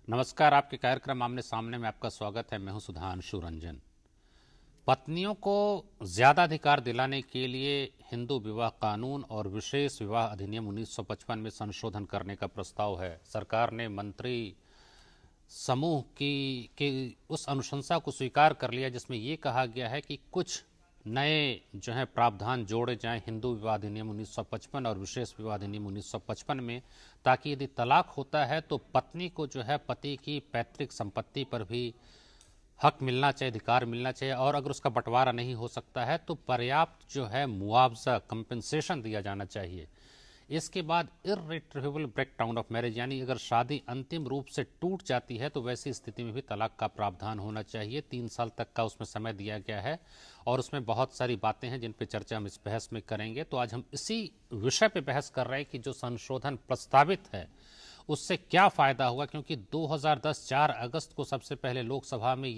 नमस्कार। आपके कार्यक्रम आमने सामने में आपका स्वागत है। मैं हूं सुधांशु रंजन। पत्नियों को ज्यादा अधिकार दिलाने के लिए हिंदू विवाह कानून और विशेष विवाह अधिनियम 1955 में संशोधन करने का प्रस्ताव है। सरकार ने मंत्री समूह की उस अनुशंसा को स्वीकार कर लिया जिसमें यह कहा गया है कि कुछ नए जो है प्रावधान जोड़े जाएं हिंदू विवाह अधिनियम 1955 और विशेष विवाह अधिनियम 1955 में, ताकि यदि तलाक होता है तो पत्नी को जो है पति की पैतृक संपत्ति पर भी हक मिलना चाहिए, अधिकार मिलना चाहिए, और अगर उसका बंटवारा नहीं हो सकता है तो पर्याप्त जो है मुआवजा कंपनसेशन दिया जाना चाहिए। इसके बाद इर्रिट्रीवेबल ब्रेकडाउन ऑफ मैरिज, यानी अगर शादी अंतिम रूप से टूट जाती है तो वैसी स्थिति में भी तलाक का प्रावधान होना चाहिए। 3 साल तक का उसमें समय दिया गया है और उसमें बहुत सारी बातें हैं जिन पे चर्चा हम इस बहस में करेंगे। तो आज हम इसी विषय पे बहस कर रहे हैं कि जो संशोधन प्रस्तावित है उससे क्या फायदा हुआ, क्योंकि 2010 4 अगस्त को सबसे पहले लोकसभा में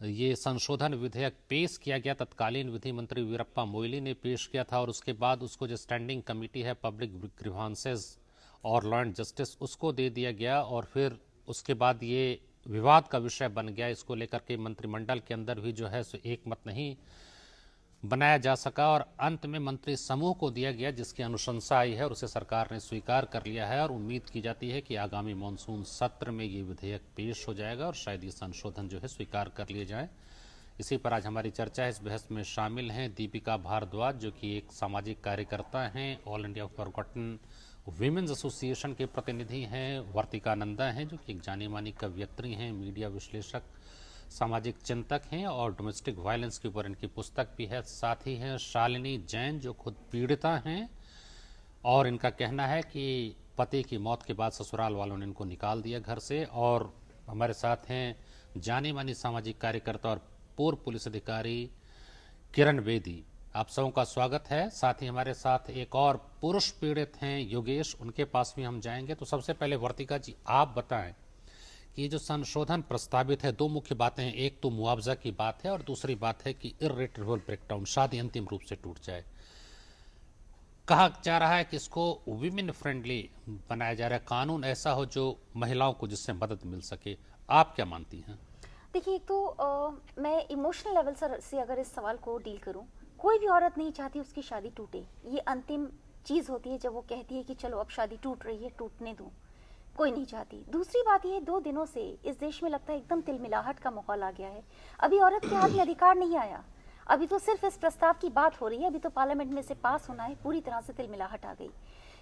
ये संशोधन विधेयक पेश किया गया। तत्कालीन विधि मंत्री वीरप्पा मोइली ने पेश किया था और उसके बाद उसको जो स्टैंडिंग कमेटी है पब्लिक ग्रीवांसेस और लॉ एंड जस्टिस, उसको दे दिया गया और फिर उसके बाद ये विवाद का विषय बन गया। इसको लेकर के मंत्रिमंडल के अंदर भी जो है सो एक मत नहीं बनाया जा सका और अंत में मंत्री समूह को दिया गया जिसकी अनुशंसा आई है और उसे सरकार ने स्वीकार कर लिया है और उम्मीद की जाती है कि आगामी मानसून सत्र में ये विधेयक पेश हो जाएगा और शायद ये संशोधन जो है स्वीकार कर लिए जाए। इसी पर आज हमारी चर्चा है। इस बहस में शामिल हैं दीपिका भारद्वाज, जो कि एक सामाजिक कार्यकर्ता हैं, All India Forgotten Women's Association के प्रतिनिधि हैं, वर्तिका नंदा हैं जो कि एक जानी मानी कवयित्री हैं, मीडिया विश्लेषक, सामाजिक चिंतक हैं और डोमेस्टिक वायलेंस के ऊपर इनकी पुस्तक भी है। साथ ही हैं शालिनी जैन जो खुद पीड़िता हैं और इनका कहना है कि पति की मौत के बाद ससुराल वालों ने इनको निकाल दिया घर से। और हमारे साथ हैं जानी मानी सामाजिक कार्यकर्ता और पूर्व पुलिस अधिकारी किरण बेदी। आप सबों का स्वागत है। साथ ही हमारे साथ एक और पुरुष पीड़ित हैं योगेश, उनके पास भी हम जाएंगे। तो सबसे पहले वर्तिका जी आप बताएं कि जो संशोधन प्रस्तावित है, दो मुख्य बातें हैं। एक तो मुआवजा की बात है और दूसरी बात है कि इर्रिट्रीवेबल ब्रेकडाउन, शादी अंतिम रूप से टूट जाए। कहा जा रहा है कि इसको विमेन फ्रेंडली बनाया जा रहा है, कानून ऐसा हो जो महिलाओं को जिससे मदद मिल सके। आप क्या मानती हैं? देखिए, एक तो मैं इमोशनल लेवल से अगर इस सवाल को डील करूं, कोई भी औरत नहीं चाहती उसकी शादी टूटे। ये अंतिम चीज़ होती है जब वो कहती है कि चलो अब शादी टूट रही है, टूटने दो। कोई नहीं चाहती। दूसरी बात ये, 2 दिनों से इस देश में लगता है एकदम तिलमिलाहट का माहौल आ गया है। अभी औरत के हाथ में अधिकार नहीं आया, अभी तो सिर्फ इस प्रस्ताव की बात हो रही है, अभी तो पार्लियामेंट में से पास होना है, पूरी तरह से तिलमिलाहट आ गई।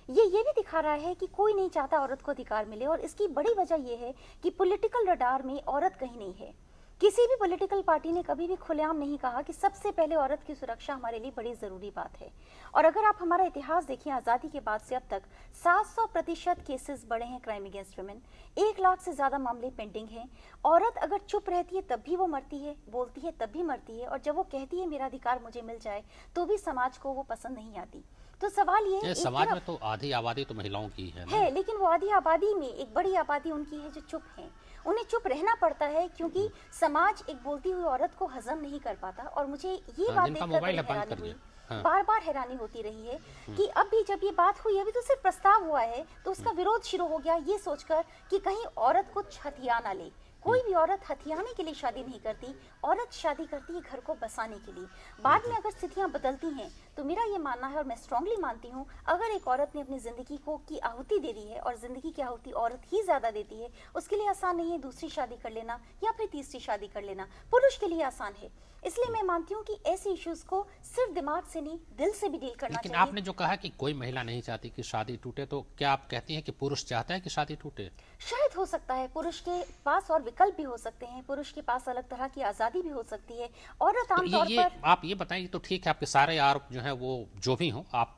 ये भी दिखा रहा है कि कोई नहीं चाहता औरत को अधिकार मिले, और इसकी बड़ी वजह यह है कि पॉलिटिकल रडार में औरत कहीं नहीं है। किसी भी पॉलिटिकल पार्टी ने कभी भी खुलेआम नहीं कहा कि सबसे पहले औरत की सुरक्षा हमारे लिए बड़ी ज़रूरी बात है। और अगर आप हमारा इतिहास देखिए, आज़ादी के बाद से अब तक 700% केसेस बढ़े हैं क्राइम अगेंस्ट वुमेन, 1 लाख से ज़्यादा मामले पेंडिंग हैं। औरत अगर चुप रहती है तब भी वो मरती है, बोलती है तब भी मरती है, और जब वो कहती है मेरा अधिकार मुझे मिल जाए तो भी समाज को वो पसंद नहीं आती। तो सवाल ये है, समाज में तो आधी आबादी तो महिलाओं की है ना? लेकिन वो आधी आबादी में एक बड़ी आबादी उनकी है जो चुप है। उन्हें चुप रहना पड़ता है क्योंकि समाज एक बोलती हुई औरत को हजम नहीं कर पाता। और मुझे ये बात देखकर हैरानी हुई, बार बार हैरानी होती रही है कि अब भी जब ये बात हुई, अभी तो सिर्फ प्रस्ताव हुआ है, तो उसका विरोध शुरू हो गया ये सोचकर कि कहीं औरत कुछ हथिया ना ले। कोई भी औरत हथियाने के लिए शादी नहीं करती, औरत शादी करती है घर को बसाने के लिए। बाद में अगर स्थितियां बदलती हैं तो मेरा ये मानना है, और मैं स्ट्रांगली मानती हूँ, अगर एक औरत ने अपनी जिंदगी को की आहुति दे दी है, और जिंदगी की आहुति औरत ही ज्यादा देती है, उसके लिए आसान नहीं है दूसरी शादी कर लेना या फिर तीसरी शादी कर लेना। पुरुष के लिए आसान है। इसलिए मैं मानती हूँ कि ऐसे इश्यूज को सिर्फ दिमाग से नहीं, दिल से भी डील करना चाहिए। लेकिन आपने जो कहा कि कोई महिला नहीं चाहती कि शादी टूटे, तो क्या आप कहती हैं कि पुरुष चाहता है कि शादी टूटे? शायद हो सकता है, पुरुष के पास और विकल्प भी हो सकते हैं, पुरुष के पास अलग तरह की आजादी भी हो सकती है। औरत आमतौर पर, आप ये बताएं, तो ठीक है आपके सारे आरोप जो है वो जो भी हो, आप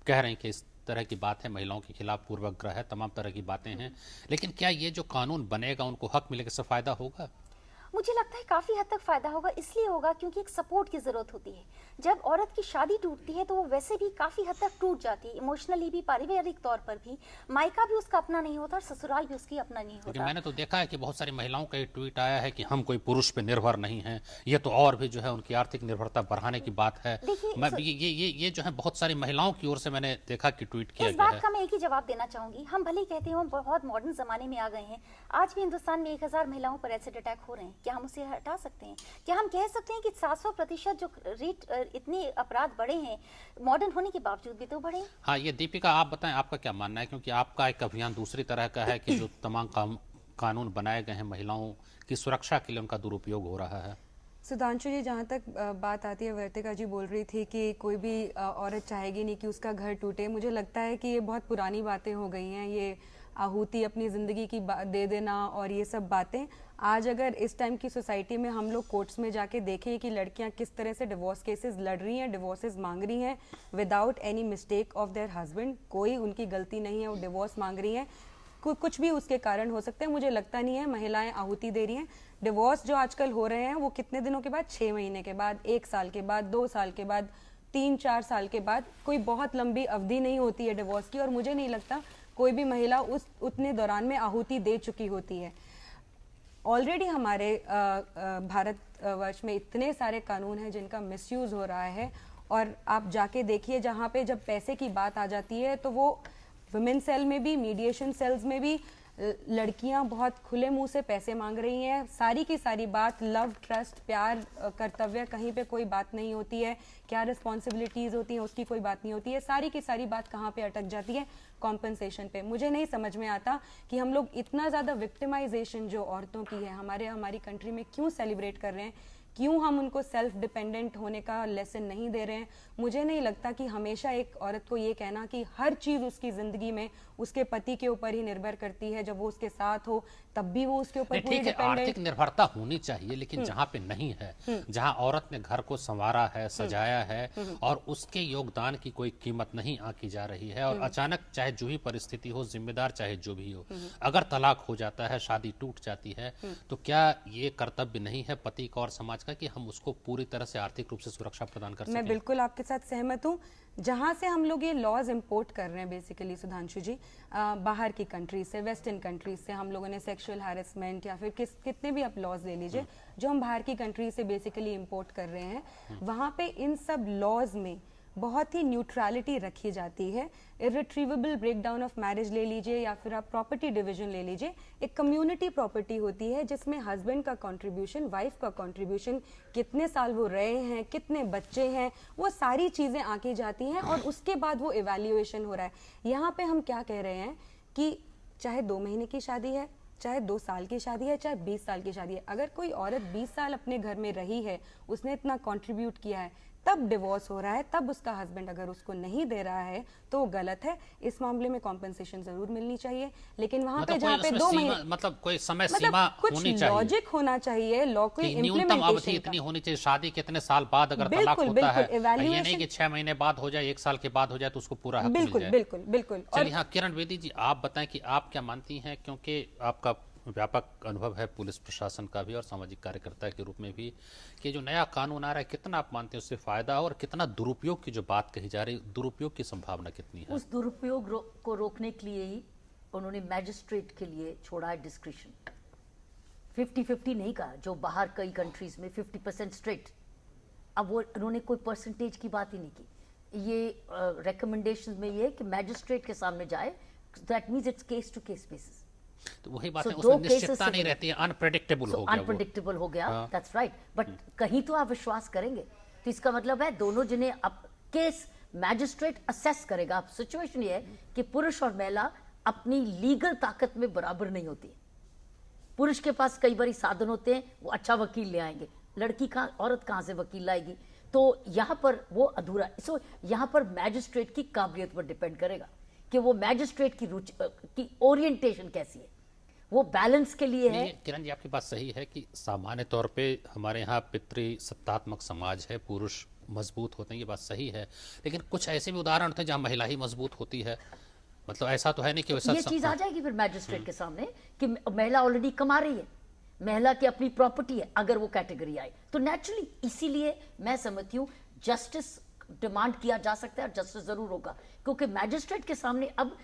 कह रहे हैं कि इस तरह की बात है, महिलाओं के खिलाफ पूर्वाग्रह है, तमाम तरह की बातें हैं, लेकिन क्या ये जो कानून बनेगा उनको हक मिलेगा, इससे फायदा होगा? मुझे लगता है काफी हद तक फायदा होगा, इसलिए होगा क्योंकि एक सपोर्ट की जरूरत होती है। जब औरत की शादी टूटती है तो वो वैसे भी काफी हद तक टूट जाती है, इमोशनली भी, पारिवारिक तौर पर भी। मायका भी उसका अपना नहीं होता और ससुराल भी उसकी अपना नहीं लेकिन होता। मैंने तो देखा है कि बहुत सारी महिलाओं का ये ट्वीट आया है कि हम कोई पुरुष पे निर्भर नहीं हैं, ये तो और भी जो है उनकी आर्थिक निर्भरता बढ़ाने की बात है। देखिए, मैं ये जो है बहुत सारी महिलाओं की ओर से मैंने देखा कि ट्वीट किया इस गया बात है। का मैं एक ही जवाब देना चाहूंगी। हम भले ही कहते हो बहुत मॉडर्न जमाने में आ गए हैं, आज भी हिंदुस्तान में 1000 महिलाओं पर एसिड अटैक हो रहे हैं। क्या हम उसे हटा सकते हैं? क्या हम कह सकते हैं कि 700% जो रेट, इतने अपराध बढ़े हैं मॉडर्न होने के बावजूद भी तो बढ़े? हाँ, ये दीपिका आप बताएं, आपका क्या मानना है, क्योंकि आपका एक अभियान दूसरी तरह का है कि जो तमाम कानून बनाए गए हैं महिलाओं की सुरक्षा के लिए उनका दुरुपयोग हो रहा है। सुधांशु जी, जहाँ तक बात आती है, वर्तिका जी बोल रही थी कि कोई भी औरत चाहेगी नहीं कि उसका घर टूटे। मुझे लगता है कि ये बहुत पुरानी बातें हो गई हैं, ये आहुति अपनी ज़िंदगी की दे देना और ये सब बातें। आज अगर इस टाइम की सोसाइटी में हम लोग कोर्ट्स में जाके देखें कि लड़कियां किस तरह से डिवोर्स केसेस लड़ रही हैं, डिवोर्सेस मांग रही हैं without any mistake of their husband, कोई उनकी गलती नहीं है, वो डिवोर्स मांग रही हैं। कुछ भी उसके कारण हो सकते हैं, मुझे लगता नहीं है महिलाएं आहुति दे रही हैं। डिवोर्स जो आजकल हो रहे हैं वो कितने दिनों के बाद, 6 महीने के बाद, 1 साल के बाद, 2 साल के बाद, 3-4 साल के बाद, कोई बहुत लंबी अवधि नहीं होती है डिवोर्स की। और मुझे नहीं लगता कोई भी महिला उस उतने दौरान में आहुति दे चुकी होती है। ऑलरेडी हमारे भारतवर्ष में इतने सारे कानून हैं जिनका मिसयूज हो रहा है। और आप जाके देखिए, जहाँ पे जब पैसे की बात आ जाती है तो वो वुमेन सेल में भी, मीडिएशन सेल्स में भी लड़कियां बहुत खुले मुंह से पैसे मांग रही हैं। सारी की सारी बात लव, ट्रस्ट, प्यार, कर्तव्य, कहीं पे कोई बात नहीं होती है। क्या रिस्पॉन्सिबिलिटीज होती हैं उसकी कोई बात नहीं होती है। सारी की सारी बात कहाँ पे अटक जाती है? कॉम्पनसेशन पे। मुझे नहीं समझ में आता कि हम लोग इतना ज्यादा विक्टिमाइजेशन जो औरतों की है हमारी कंट्री में क्यों सेलिब्रेट कर रहे हैं, क्यों हम उनको सेल्फ डिपेंडेंट होने का लेसन नहीं दे रहे हैं। मुझे नहीं लगता कि हमेशा एक औरत को ये कहना कि हर चीज उसकी जिंदगी में उसके पति के ऊपर ही निर्भर करती है, जब वो उसके साथ हो तब भी वो उसके ऊपर पूरी ठीक है, डिपेंडेंट। आर्थिक निर्भरता होनी चाहिए, लेकिन जहाँ पे नहीं है, जहाँ औरत ने घर को संवारा है, सजाया है और उसके योगदान की कोई कीमत नहीं आंकी जा रही है, और अचानक चाहे जो भी परिस्थिति हो, जिम्मेदार चाहे जो भी हो, अगर तलाक हो जाता है, शादी टूट जाती है, तो क्या ये कर्तव्य नहीं है पति का और समाज का कि हम उसको पूरी तरह से आर्थिक रूप से सुरक्षा प्रदान कर सकें? मैं बिल्कुल आपके साथ सहमत हूँ। जहां से हम लोग ये लॉज इंपोर्ट कर रहे हैं बेसिकली सुधांशु जी, बाहर की कंट्रीज से, वेस्टर्न कंट्रीज से, हम लोगों ने सेक्सुअल हैरेसमेंट या फिर कितने भी आप लॉज ले लीजिए जो हम बाहर की कंट्रीज से बेसिकली इंपोर्ट कर रहे हैं, वहां पे इन सब लॉज में बहुत ही न्यूट्रलिटी रखी जाती है। इरिट्रीवेबल ब्रेकडाउन ऑफ मैरिज ले लीजिए या फिर आप प्रॉपर्टी डिवीजन ले लीजिए, एक कम्युनिटी प्रॉपर्टी होती है जिसमें हस्बैंड का कंट्रीब्यूशन, वाइफ का कंट्रीब्यूशन, कितने साल वो रहे हैं, कितने बच्चे हैं, वो सारी चीजें आंकी जाती हैं और उसके बाद वो इवैल्यूएशन हो रहा है। यहाँ पे हम क्या कह रहे हैं कि चाहे 2 महीने की शादी है, चाहे 2 साल की शादी है, चाहे 20 साल की शादी है, अगर कोई औरत 20 साल अपने घर में रही है, उसने इतना कंट्रीब्यूट किया है, तब डिवोर्स हो रहा है, तब उसका हस्बैंड अगर उसको नहीं दे रहा है तो वो गलत है। इस मामले में कॉम्पेंसेशन जरूर मिलनी चाहिए, लेकिन वहां पे जहाँ पे 2 महीने, मतलब कोई समय सीमा कुछ होनी चाहिए, लॉजिक होना चाहिए, लॉ कोई न्यूनतम अवधि इम्प्लीमेंटेशन इतनी होनी चाहिए। शादी कितने साल बाद अगर तलाक बिल्कुल, होता है, बिल्कुल, ये नहीं कि 6 महीने बाद हो जाए, 1 साल के बाद हो जाए तो उसको पूरा हक मिल बिल्कुल जाए। बिल्कुल बिल्कुल। चलिए, हाँ, किरण बेदी जी, आप बताएं कि आप क्या मानती हैं, क्योंकि आपका व्यापक अनुभव है पुलिस प्रशासन का भी और सामाजिक कार्यकर्ता के रूप में भी, कि जो नया कानून आ रहा है, कितना आप मानते हैं उससे फायदा और कितना दुरुपयोग की जो बात कही जा रही है, दुरुपयोग की संभावना कितनी है? उस दुरुपयोग को रोकने के लिए ही उन्होंने मैजिस्ट्रेट के लिए छोड़ा है डिस्क्रिशन। 50-50 नहीं कहा, जो बाहर कई कंट्रीज में 50% स्ट्रिक्ट, अब वो उन्होंने कोई परसेंटेज की बात ही नहीं की। ये रिकमेंडेशन में ये है कि मैजिस्ट्रेट के सामने जाए, that means it's case to case basis. तो वही बात So, है, दो उसमें cases निश्चितता से नहीं मिले। रहती है, अनप्रेडिक्टेबल हो गया वो। अनप्रेडिक्टेबल हो गया, हाँ। That's right. बट कहीं तो आप विश्वास करेंगे, तो इसका मतलब है दोनों जने अब केस मैजिस्ट्रेट असेस करेगा। अब सिचुएशन ये है कि पुरुष और महिला अपनी लीगल ताकत में बराबर नहीं होती। पुरुष के पास कई बार साधन होते हैं, वो अच्छा वकील ले आएंगे, लड़की औरत कहां से वकील लाएगी? तो यहां पर वो अधूरा। सो यहां पर मैजिस्ट्रेट की काबिलियत पर डिपेंड करेगा कि वो मैजिस्ट्रेट की रुचि की ओरिएंटेशन कैसी है, वो बैलेंस के लिए है। किरण जी, आपकी बात सही है कि सामान्य तौर पे हमारे यहाँ पितृ सत्तात्मक समाज है, पुरुष मजबूत होते हैं, ये बात सही है, लेकिन कुछ ऐसे भी उदाहरण होते हैं जहाँ महिला ही मजबूत होती है। मतलब ऐसा तो है नहीं कि वैसा ये चीज आ जाएगी फिर मैजिस्ट्रेट के सामने कि महिला ऑलरेडी कमा रही है, महिला की अपनी प्रॉपर्टी है अगर वो कैटेगरी आए तो नेचुरली। इसीलिए मैं समझती हूँ जस्टिस डिमांड किया जा सकता है और जस्टिस जरूर होगा, क्योंकि मैजिस्ट्रेट के सामने अब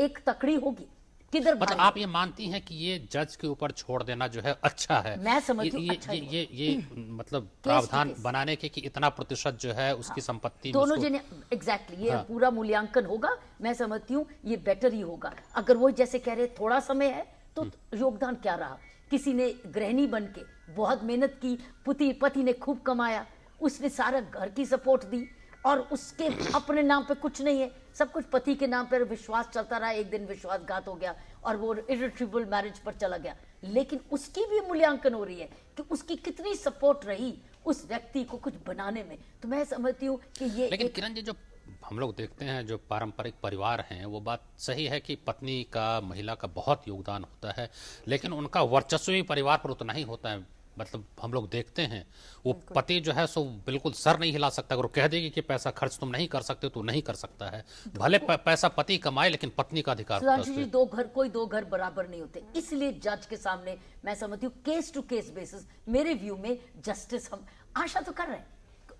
एक तकड़ी होगी किधर मतलब आप ये मानती हैं कि ये जज के ऊपर छोड़ देना जो है अच्छा है? मैं समझती हूँ अच्छा ये मतलब प्रावधान बनाने के कि इतना प्रतिशत जो है उसकी संपत्ति दोनों जने एग्जैक्टली ये पूरा मूल्यांकन होगा। मैं समझती हूँ ये बेटर ही होगा। अगर वो जैसे कह रहे थोड़ा समय है तो योगदान क्या रहा, किसी ने गृहिणी बन के बहुत मेहनत की, पति ने खूब कमाया, उसने सारा घर की सपोर्ट दी और उसके अपने नाम पे कुछ नहीं है, सब कुछ पति के नाम पर विश्वास चलता रहा, एक दिन विश्वासघात हो गया और वो इरिट्रेबल मैरिज पर चला गया। लेकिन उसकी भी मूल्यांकन हो रही है कि उसकी कितनी सपोर्ट रही उस व्यक्ति को कुछ बनाने में। तो मैं समझती हूँ कि ये लेकिन किरण जी, जो हम लोग देखते हैं जो पारंपरिक परिवार हैं, वो बात सही है कि पत्नी का, महिला का बहुत योगदान होता है, लेकिन उनका वर्चस्व भी परिवार पर उतना ही होता है। मतलब हम लोग देखते हैं वो पति जो है सो बिल्कुल सर नहीं हिला सकता। अगर वो कह देगी कि पैसा खर्च तुम नहीं कर सकते तो नहीं कर सकता है, भले पैसा पति कमाए लेकिन पत्नी का अधिकार होता है। सुधांशु जी, कोई दो घर बराबर नहीं होते, इसलिए जज के सामने मैं समझती हूँ केस टू केस बेसिस मेरे व्यू में जस्टिस हम आशा तो कर रहे हैं,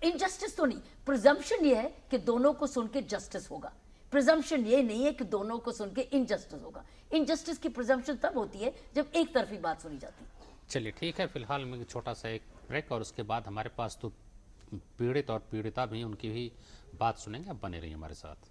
इनजस्टिस तो नहीं। प्रिजम्पशन ये है कि दोनों को सुन के जस्टिस होगा, प्रिजम्पशन ये नहीं है कि दोनों को सुन के इनजस्टिस होगा। इनजस्टिस की प्रिजम्पशन तब होती है जब एक तरफी बात सुनी जाती है। चलिए ठीक है, फिलहाल में छोटा सा एक ब्रेक और उसके बाद हमारे पास तो पीड़ित और पीड़िता भी, उनकी भी बात सुनेंगे। आप बने रहिए हमारे साथ।